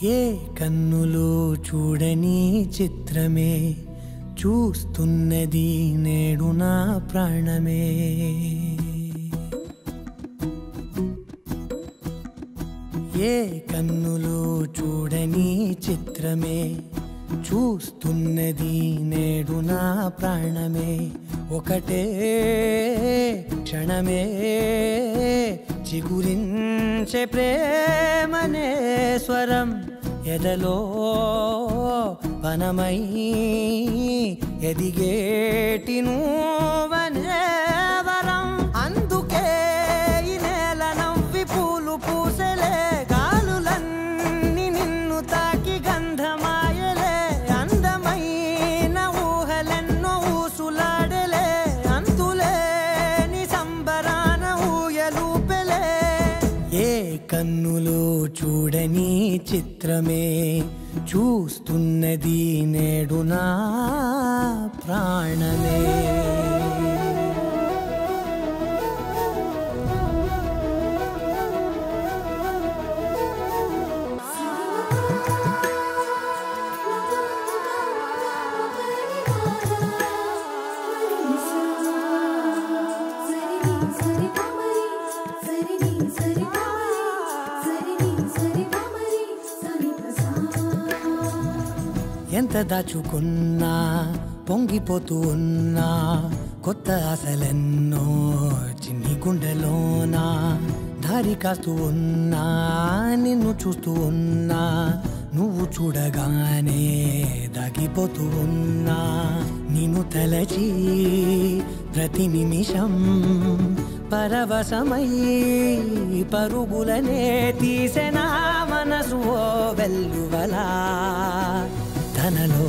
ఏ కన్నులు చూడని చిత్రమే చూస్తున్నది నేడు నా ప్రాణమే. ఏ కన్నులు చూడని చిత్రమే చూస్తున్నది నేడు నా ప్రాణమే. ఒకటే క్షణమే చిగురించే ప్రేమనే స్వరం ఎదలో వనమై ఎదిగేటి నువ్వనే వరం. అందుకే ఈ నేల నవ్వి పూలు పూసలే, గాలులన్నీ నిన్ను తాకి గంధమాయలే. అందమైన ఊహలెన్నో ఊసులాడలే, అంతులేని సంబరాన ఊయలూపెలే. ఏ కన్నులు చూడని చిత్రమే చూస్తున్నది నేడు నా ప్రాణమే. ఎంత దాచుకున్నా పొంగిపోతూ ఉన్నా, కొత్త ఆశలెన్నో చిన్ని గుండెలోనా. దారి కాస్తూ ఉన్నా, నిన్ను చూస్తూ ఉన్నా, నువ్వు చూడగానే దాగిపోతూ ఉన్నా. నిన్ను తలచి ప్రతి నిమిషం పరవశమై పరుగులనే తీసెనా మనసు ఓ వెల్లువలా. తనలో